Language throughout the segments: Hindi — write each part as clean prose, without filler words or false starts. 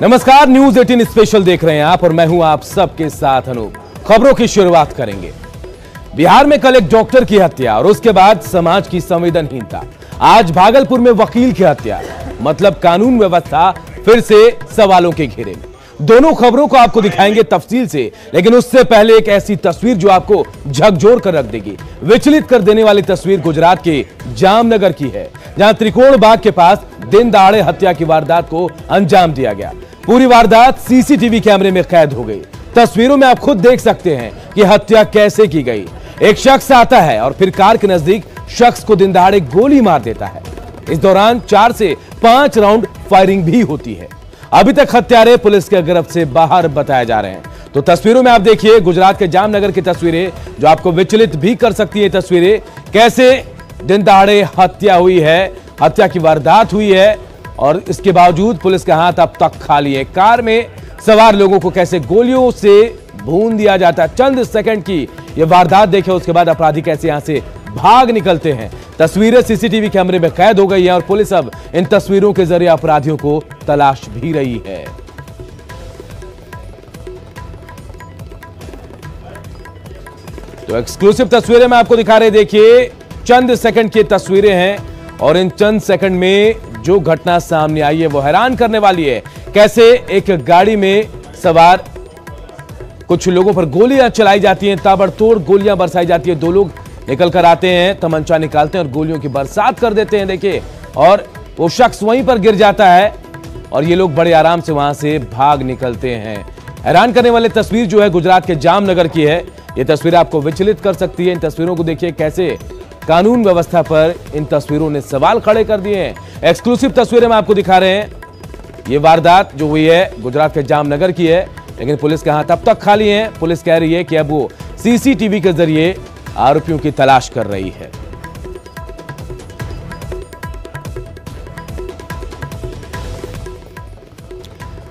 नमस्कार, न्यूज 18 स्पेशल देख रहे हैं आप और मैं हूं आप सबके साथ अनूप। खबरों की शुरुआत करेंगे। बिहार में कल एक डॉक्टर की हत्या और उसके बाद समाज की संवेदनहीनता। आज भागलपुर में वकील की हत्या, मतलब कानून व्यवस्था फिर से सवालों के घेरे में। दोनों खबरों को आपको दिखाएंगे तफसील से, लेकिन उससे पहले एक ऐसी तस्वीर जो आपको झकझोर कर रख देगी, विचलित कर देने वाली तस्वीर गुजरात के जामनगर की है, जहां त्रिकोण बाग के पास दिन दहाड़े हत्या की वारदात को अंजाम दिया गया। पूरी वारदात सीसीटीवी कैमरे में कैद हो गई। तस्वीरों में आप खुद देख सकते हैं कि हत्या कैसे की गई। एक शख्स आता है और फिर कार के नजदीक शख्स को दिन दहाड़े गोली मार देता है। इस दौरान 4 से 5 राउंड फायरिंग भी होती है। अभी तक हत्यारे पुलिस के गिरफ्त से बाहर बताए जा रहे हैं। तो तस्वीरों में आप देखिए गुजरात के जामनगर की तस्वीरें, जो आपको विचलित भी कर सकती है। तस्वीरें कैसे दिन दहाड़े हत्या हुई है, हत्या की वारदात हुई है और इसके बावजूद पुलिस के हाथ अब तक खाली है। कार में सवार लोगों को कैसे गोलियों से भून दिया जाता है। चंद सेकंड की यह वारदात देखें, उसके बाद अपराधी कैसे यहां से भाग निकलते हैं। तस्वीरें सीसीटीवी कैमरे में कैद हो गई है और पुलिस अब इन तस्वीरों के जरिए अपराधियों को तलाश भी रही है। तो एक्सक्लूसिव तस्वीरें मैं आपको दिखा रहे, देखिए चंद सेकंड की तस्वीरें हैं और इन चंद सेकंड में जो घटना सामने आई है वो हैरान करने वाली है। कैसे एक गाड़ी में सवार कुछ लोगों पर गोलियां चलाई जाती हैं, ताबड़तोड़ गोलियां बरसाई जाती है। 2 लोग निकल कर आते हैं, तमंचा निकालते हैं और गोलियों की बरसात कर देते हैं, देखिए, और वो शख्स वहीं पर गिर जाता है और ये लोग बड़े आराम से वहां से भाग निकलते हैं। हैरान करने वाली तस्वीर जो है गुजरात के जामनगर की है। ये तस्वीर आपको विचलित कर सकती है। इन तस्वीरों को देखिए, कैसे कानून व्यवस्था पर इन तस्वीरों ने सवाल खड़े कर दिए हैं। एक्सक्लूसिव तस्वीरें हम आपको दिखा रहे हैं। ये वारदात जो हुई है गुजरात के जामनगर की है, लेकिन पुलिस के हाथ अब तक खाली हैं। पुलिस कह रही है कि अब वो सीसीटीवी के जरिए आरोपियों की तलाश कर रही है।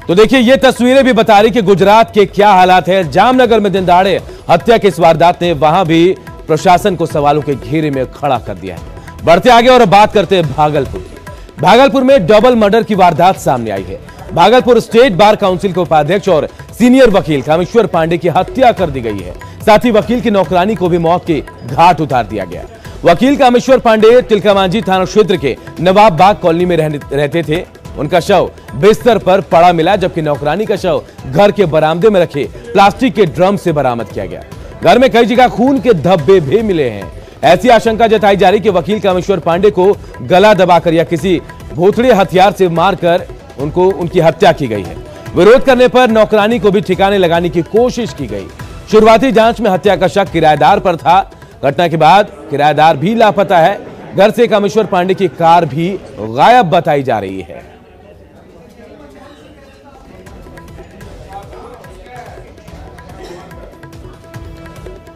तो देखिए, ये तस्वीरें भी बता रही कि गुजरात के क्या हालात है। जामनगर में दिन दहाड़े हत्या की इस वारदात ने वहां भी प्रशासन को सवालों के घेरे में खड़ा कर दिया है। बढ़ते आगे और बात करते हैं भागलपुर की। भागलपुर में डबल मर्डर की वारदात सामने आई है। भागलपुर स्टेट बार काउंसिल के उपाध्यक्ष और सीनियर वकील कामेश्वर पांडे की हत्या कर दी गई है। साथ ही वकील की नौकरानी को भी मौत के घाट उतार दिया गया। वकील कामेश्वर पांडे तिलकामांझी थाना क्षेत्र के नवाब बाग कॉलोनी में रहते थे। उनका शव बिस्तर पर पड़ा मिला, जबकि नौकरानी का शव घर के बरामदे में रखे प्लास्टिक के ड्रम से बरामद किया गया। घर में कई जगह खून के धब्बे भी मिले हैं। ऐसी आशंका जताई जा रही कि वकील कामेश्वर पांडे को गला दबाकर या किसी भोथड़े हथियार से मारकर उनकी हत्या की गई है। विरोध करने पर नौकरानी को भी ठिकाने लगाने की कोशिश की गई। शुरुआती जांच में हत्या का शक किराएदार पर था। घटना के बाद किराएदार भी लापता है। घर से कामेश्वर पांडे की कार भी गायब बताई जा रही है।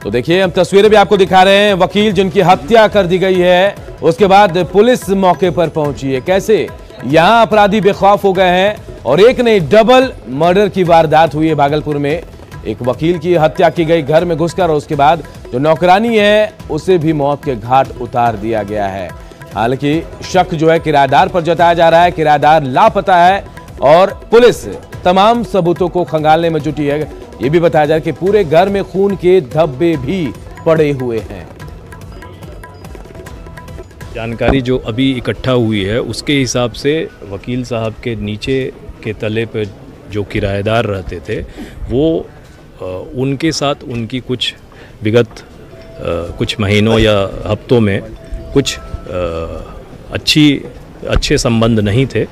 तो देखिए, हम तस्वीरें भी आपको दिखा रहे हैं। वकील जिनकी हत्या कर दी गई है, उसके बाद पुलिस मौके पर पहुंची है। कैसे यहां अपराधी बेखौफ हो गए हैं और एक नहीं डबल मर्डर की वारदात हुई है भागलपुर में। एक वकील की हत्या की गई घर में घुसकर और उसके बाद जो नौकरानी है उसे भी मौत के घाट उतार दिया गया है। हालांकि शक जो है किराएदार पर जताया जा रहा है। किराएदार लापता है और पुलिस तमाम सबूतों को खंगालने में जुटी है। यह भी बताया जा रहा है कि पूरे घर में खून के धब्बे भी पड़े हुए हैं। जानकारी जो अभी इकट्ठा हुई है उसके हिसाब से वकील साहब के नीचे के तले पे जो किराएदार रहते थे वो उनके साथ उनकी कुछ विगत कुछ महीनों या हफ्तों में कुछ अच्छे संबंध नहीं थे।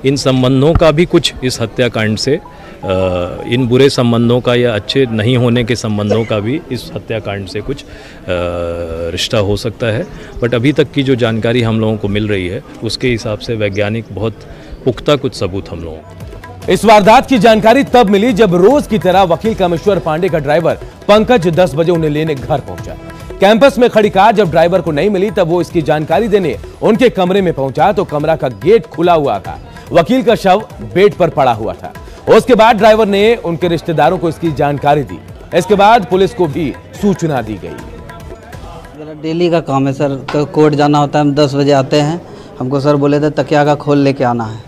इन संबंधों का भी कुछ इस हत्याकांड से इन बुरे संबंधों का या अच्छे नहीं होने के संबंधों का भी इस हत्याकांड से कुछ रिश्ता हो सकता है। बट अभी तक की जो जानकारी हम लोगों को मिल रही है उसके हिसाब से वैज्ञानिक बहुत पुख्ता कुछ सबूत हम लोगों को। इस वारदात की जानकारी तब मिली जब रोज की तरह वकील कामेश्वर पांडे का ड्राइवर पंकज 10 बजे उन्हें लेने घर पहुंचा। कैंपस में खड़ी कार जब ड्राइवर को नहीं मिली तब वो इसकी जानकारी देने उनके कमरे में पहुंचा तो कमरा का गेट खुला हुआ था। वकील का शव बेड पर पड़ा हुआ था। उसके बाद ड्राइवर ने उनके रिश्तेदारों को इसकी जानकारी दी। इसके बाद पुलिस को भी सूचना दी गई। मेरा डेली का काम है सर, तो कोर्ट जाना होता है। हम 10 बजे आते हैं, हमको सर बोले थे तकिया का खोल लेके आना है।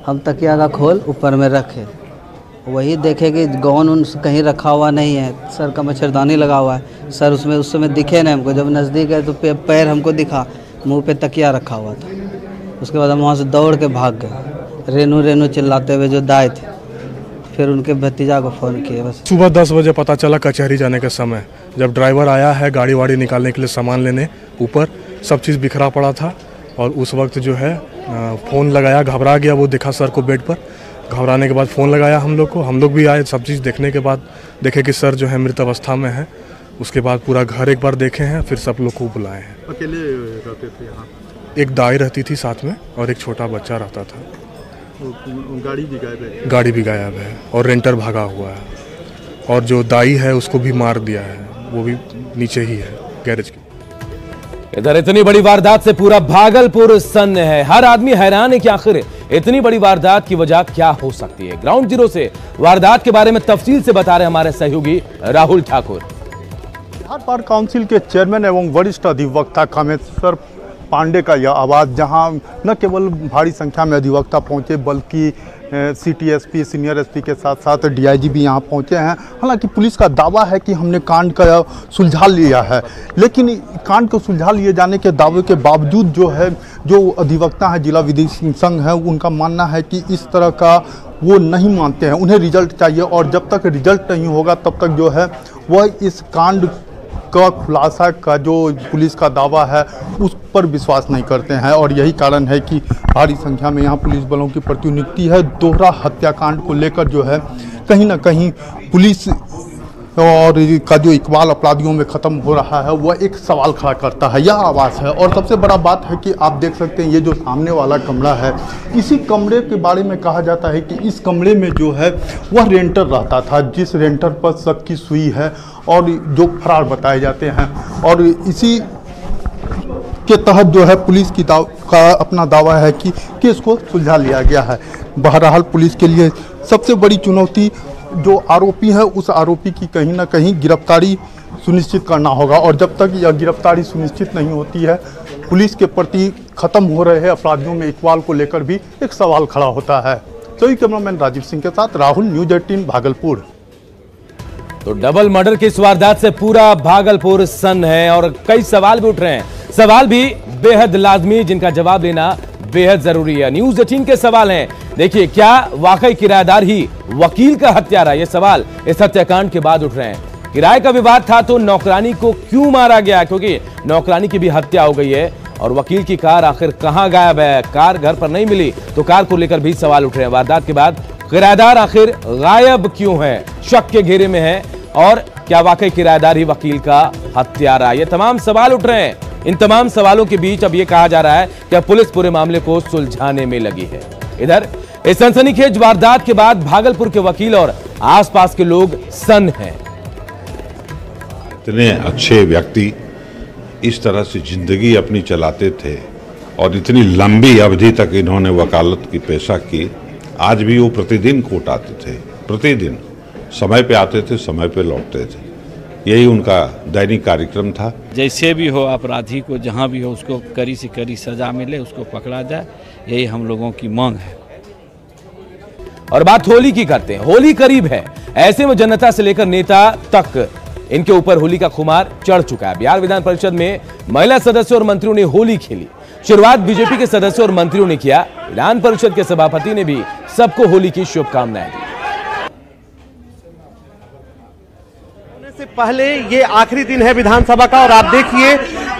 हम तकिया का खोल ऊपर में रखे, वही देखे कि गौन उन कहीं रखा हुआ नहीं है। सर का मच्छरदानी लगा हुआ है, सर उसमें उस समय दिखे नहीं हमको। जब नज़दीक है तो पैर हमको दिखा, मुंह पे तकिया रखा हुआ था। उसके बाद हम वहाँ से दौड़ के भाग गए, रेनू रेनू चिल्लाते हुए जो दाए थे। फिर उनके भतीजा को फ़ोन किए। बस सुबह 10 बजे पता चला कचहरी जाने के समय, जब ड्राइवर आया है गाड़ी वाड़ी निकालने के लिए सामान लेने, ऊपर सब चीज़ बिखरा पड़ा था। और उस वक्त जो है फ़ोन लगाया, घबरा गया, वो देखा सर को बेड पर। घबराने के बाद फ़ोन लगाया हम लोग को, हम लोग भी आए। सब चीज़ देखने के बाद देखे कि सर जो है मृत अवस्था में है। उसके बाद पूरा घर एक बार देखे हैं, फिर सब लोग को बुलाए हैं। अकेले रहते थे यहाँ? एक दाई रहती थी साथ में और एक छोटा बच्चा रहता था। गाड़ी भी गायब है? गाड़ी भी गायब है और रेंटर भागा हुआ है। और जो दाई है उसको भी मार दिया है, वो भी नीचे ही है गैरेज के। इधर इतनी बड़ी वारदात से पूरा भागलपुर सन्न है। हर आदमी हैरान है कि आखिर इतनी बड़ी वारदात की वजह क्या हो सकती है। ग्राउंड जीरो से वारदात के बारे में तफसील से बता रहे हमारे सहयोगी राहुल ठाकुर। बिहार बार काउंसिल के चेयरमैन एवं वरिष्ठ अधिवक्ता कामेश्वर पांडे का यह आवाज़, जहां न केवल भारी संख्या में अधिवक्ता पहुंचे बल्कि सिटी एसपी, सीनियर एसपी के साथ साथ डीआईजी भी यहां पहुंचे हैं। हालांकि पुलिस का दावा है कि हमने कांड का सुलझा लिया है, लेकिन कांड को सुलझा लिए जाने के दावे के बावजूद जो है, जो अधिवक्ता हैं जिला विधि संघ है, उनका मानना है कि इस तरह का वो नहीं मानते हैं। उन्हें रिजल्ट चाहिए और जब तक रिजल्ट नहीं होगा तब तक जो है वह इस कांड का खुलासा का जो पुलिस का दावा है उस पर विश्वास नहीं करते हैं। और यही कारण है कि भारी संख्या में यहाँ पुलिस बलों की प्रतिनियुक्ति है। दोहरा हत्याकांड को लेकर जो है कहीं ना कहीं पुलिस और का जो इकबाल अपराधियों में ख़त्म हो रहा है वह एक सवाल खड़ा करता है, यह आवाज़ है। और सबसे बड़ा बात है कि आप देख सकते हैं ये जो सामने वाला कमरा है, इसी कमरे के बारे में कहा जाता है कि इस कमरे में जो है वह रेंटर रहता था, जिस रेंटर पर शक की सुई है और जो फरार बताए जाते हैं। और इसी के तहत जो है पुलिस की का अपना दावा है कि केस को सुलझा लिया गया है। बहरहाल पुलिस के लिए सबसे बड़ी चुनौती जो आरोपी है, उस आरोपी की कहीं ना कहीं गिरफ्तारी सुनिश्चित करना होगा। और जब तक यह गिरफ्तारी सुनिश्चित नहीं होती है, पुलिस के प्रति खत्म हो रहे अपराधियों में इकबाल को लेकर भी एक सवाल खड़ा होता है। तो कैमरामैन राजीव सिंह के साथ राहुल, न्यूज़ 18 भागलपुर। तो डबल मर्डर की इस वारदात से पूरा भागलपुर सन्न है और कई सवाल भी उठ रहे हैं, सवाल भी बेहद लाजमी, जिनका जवाब लेना बेहद जरूरी है। न्यूज़ 18 के सवाल हैं। देखिए, क्या वाकई किराएदार ही वकील का हत्यारा? ये सवाल इस हत्याकांड के बाद उठ रहे हैं। किराए का विवाद था तो नौकरानी को क्यों मारा गया? क्योंकि नौकरानी की भी हत्या हो गई है। और वकील की कार आखिर कहां गायब है? कार घर पर नहीं मिली तो कार को लेकर भी सवाल उठ रहे हैं। वारदात के बाद किराएदार आखिर गायब क्यों है? शक के घेरे में है। और क्या वाकई किराएदार ही वकील का हत्यारा? ये तमाम सवाल उठ रहे हैं। इन तमाम सवालों के बीच अब यह कहा जा रहा है कि पुलिस पूरे मामले को सुलझाने में लगी है। इधर इस सनसनीखेज वारदात के बाद भागलपुर के वकील और आसपास के लोग सन्न हैं। इतने अच्छे व्यक्ति इस तरह से जिंदगी अपनी चलाते थे और इतनी लंबी अवधि तक इन्होंने वकालत की पेशा की। आज भी वो प्रतिदिन कोर्ट आते थे, प्रतिदिन समय पे आते थे, समय पे लौटते थे। यही उनका दैनिक कार्यक्रम था। जैसे भी हो अपराधी को जहां भी हो उसको कड़ी से कड़ी सजा मिले, उसको पकड़ा जाए, यही हम लोगों की मांग है। और बात होली की करते हैं। होली करीब है, ऐसे में जनता से लेकर नेता तक इनके ऊपर होली का खुमार चढ़ चुका है। बिहार विधान परिषद में महिला सदस्यों और मंत्रियों ने होली खेली। शुरुआत बीजेपी के सदस्यों और मंत्रियों ने किया। विधान परिषद के सभापति ने भी सबको होली की शुभकामनाएं दी। से पहले ये आखिरी दिन है विधानसभा का और आप देखिए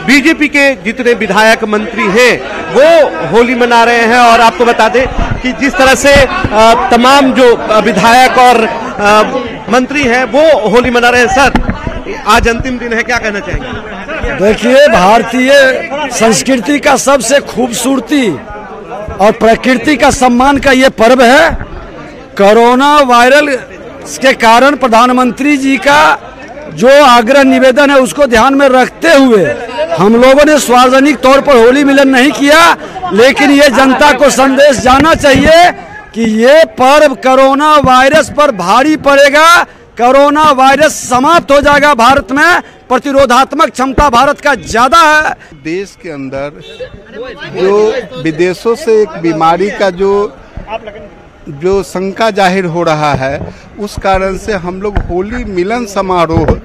बीजेपी के जितने विधायक मंत्री हैं वो होली मना रहे हैं। और आपको बता दें कि जिस तरह से तमाम जो विधायक और मंत्री हैं वो होली मना रहे हैं। सर, आज अंतिम दिन है, क्या कहना चाहेंगे? देखिए, भारतीय संस्कृति का सबसे खूबसूरती और प्रकृति का सम्मान का ये पर्व है। कोरोना वायरस के कारण प्रधानमंत्री जी का जो आग्रह निवेदन है उसको ध्यान में रखते हुए हम लोगों ने सार्वजनिक तौर पर होली मिलन नहीं किया, लेकिन ये जनता को संदेश जाना चाहिए कि ये पर्व कोरोना वायरस पर भारी पड़ेगा। कोरोना वायरस समाप्त हो जाएगा। भारत में प्रतिरोधात्मक क्षमता भारत का ज्यादा है। देश के अंदर जो विदेशों से एक बीमारी का जो जो शंका जाहिर हो रहा है, उस कारण से हम लोग होली मिलन समारोह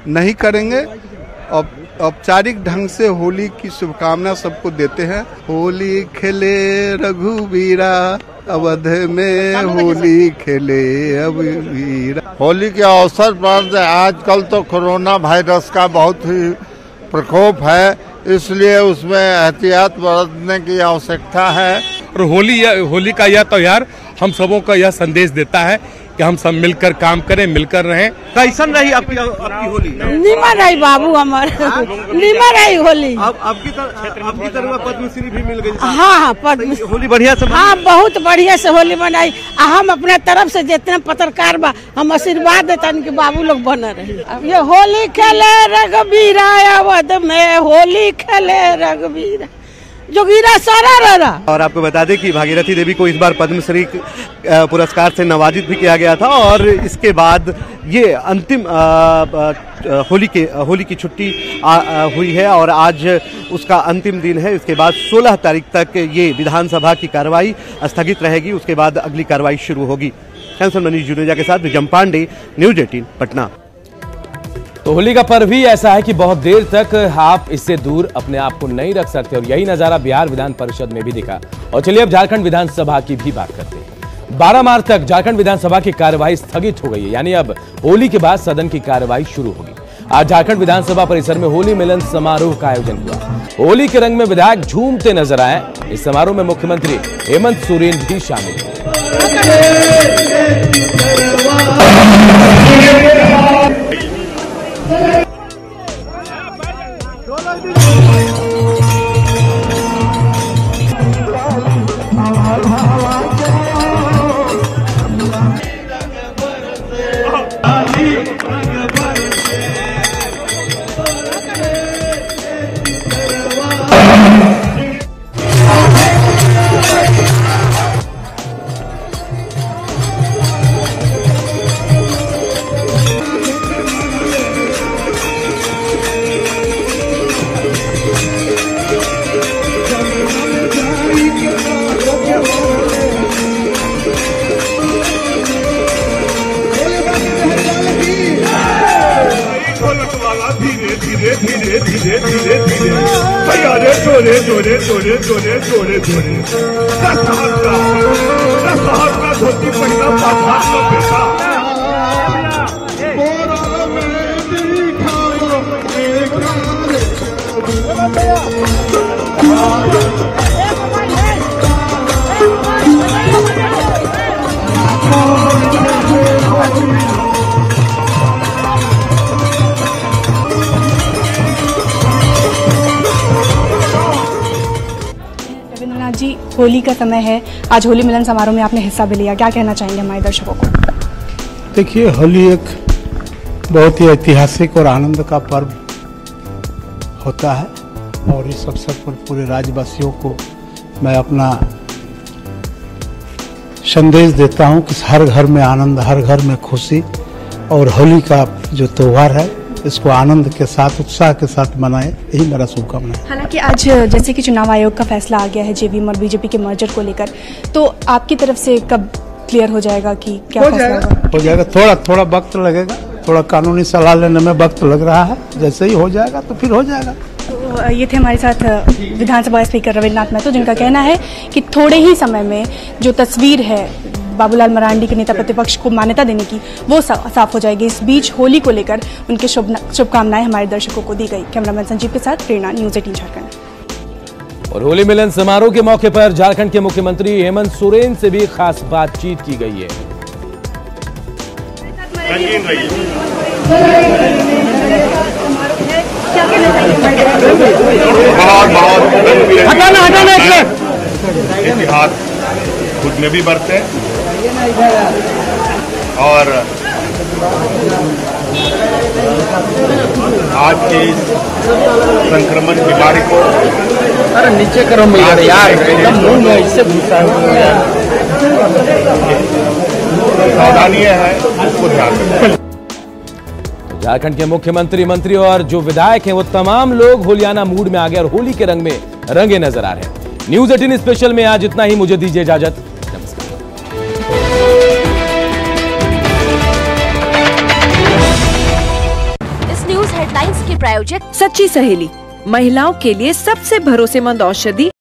नहीं करेंगे। औपचारिक ढंग से होली की शुभकामना सबको देते हैं। होली खेले रघुवीरा, अवध में होली खेले अबीरा। होली के अवसर पर आजकल तो कोरोना वायरस का बहुत ही प्रकोप है, इसलिए उसमें एहतियात बरतने की आवश्यकता है। और होली का यह त्योहार हम सबों का यह संदेश देता है कि हम सब मिलकर काम करें, मिलकर रहें। कैसन रही आपकी होली? निमन रही बाबू, हमार निमन रही होली। आपकी तरह पद्मश्री भी मिल गई? हाँ, पद्मश्री। होली बढ़िया से? हाँ, बहुत बढ़िया से होली मनाई। हम अपने तरफ से जितने पत्रकार बा, हम आशीर्वाद देता कि बाबू लोग बना रहे। ये होली खेले रघुवीरा, अवध में होली खेले रघुवीरा, जोगीरा सारा रहा। और आपको बता दें कि भागीरथी देवी को इस बार पद्मश्री पुरस्कार से नवाजित भी किया गया था। और इसके बाद ये अंतिम होली की छुट्टी हुई है और आज उसका अंतिम दिन है। इसके बाद 16 तारीख तक ये विधानसभा की कार्रवाई स्थगित रहेगी। उसके बाद अगली कार्रवाई शुरू होगी। कैंसर मनीष जुनेजा के साथ विजम पांडे, न्यूज 18 पटना। तो होली का पर्व ही ऐसा है कि बहुत देर तक आप इससे दूर अपने आप को नहीं रख सकते और यही नजारा बिहार विधान परिषद में भी दिखा। और चलिए अब झारखंड विधानसभा की भी बात करते हैं। 12 मार्च तक झारखंड विधानसभा की कार्यवाही स्थगित हो गई है, यानी अब होली के बाद सदन की कार्यवाही शुरू होगी। आज झारखंड विधानसभा परिसर में होली मिलन समारोह का आयोजन हुआ। होली के रंग में विधायक झूमते नजर आए। इस समारोह में मुख्यमंत्री हेमंत सोरेन भी शामिल हुए। जी, होली का समय है, आज होली मिलन समारोह में आपने हिस्सा भी लिया, क्या कहना चाहेंगे हमारे दर्शकों को? देखिए, होली एक बहुत ही ऐतिहासिक और आनंद का पर्व होता है और इस अवसर पर पूरे राज्यवासियों को मैं अपना संदेश देता हूं कि हर घर में आनंद, हर घर में खुशी और होली का जो त्योहार है इसको आनंद के साथ, उत्साह के साथ मनाएं, यही मेरा शुभकामना है। हालांकि आज जैसे कि चुनाव आयोग का फैसला आ गया है जेवीएम और बीजेपी के मर्जर को लेकर, तो आपकी तरफ से कब क्लियर हो जाएगा कि क्या फैसला होगा? हो जाएगा, थोड़ा वक्त लगेगा, थोड़ा कानूनी सलाह लेने में वक्त लग रहा है। जैसे ही हो जाएगा तो फिर हो जाएगा। तो ये थे हमारे साथ विधानसभा स्पीकर रविन्द्रनाथ महतो, जिनका कहना है कि थोड़े ही समय में जो तस्वीर है बाबूलाल मरांडी के नेता प्रतिपक्ष को मान्यता देने की, वो साफ हो जाएगी। इस बीच होली को लेकर उनके शुभकामनाएं हमारे दर्शकों को दी गई। कैमरामैन संजीव के साथ प्रेरणा, न्यूज 18 झारखंड। और होली मिलन समारोह के मौके पर झारखंड के मुख्यमंत्री हेमंत सोरेन से भी खास बातचीत की गई है। इतिहास खुद में भी बढ़ते और आज की संक्रमण बीमारी को नीचे करो यार, इससे सावधानी है, उसको ध्यान रखें। झारखंड के मुख्यमंत्री, मंत्री और जो विधायक हैं वो तमाम लोग होलियाना मूड में आ गए और होली के रंग में रंगे नजर आ रहे हैं। न्यूज 18 स्पेशल में आज इतना ही। मुझे दीजिए इजाजत। प्रायोजक सच्ची सहेली, महिलाओं के लिए सबसे भरोसेमंद औषधि।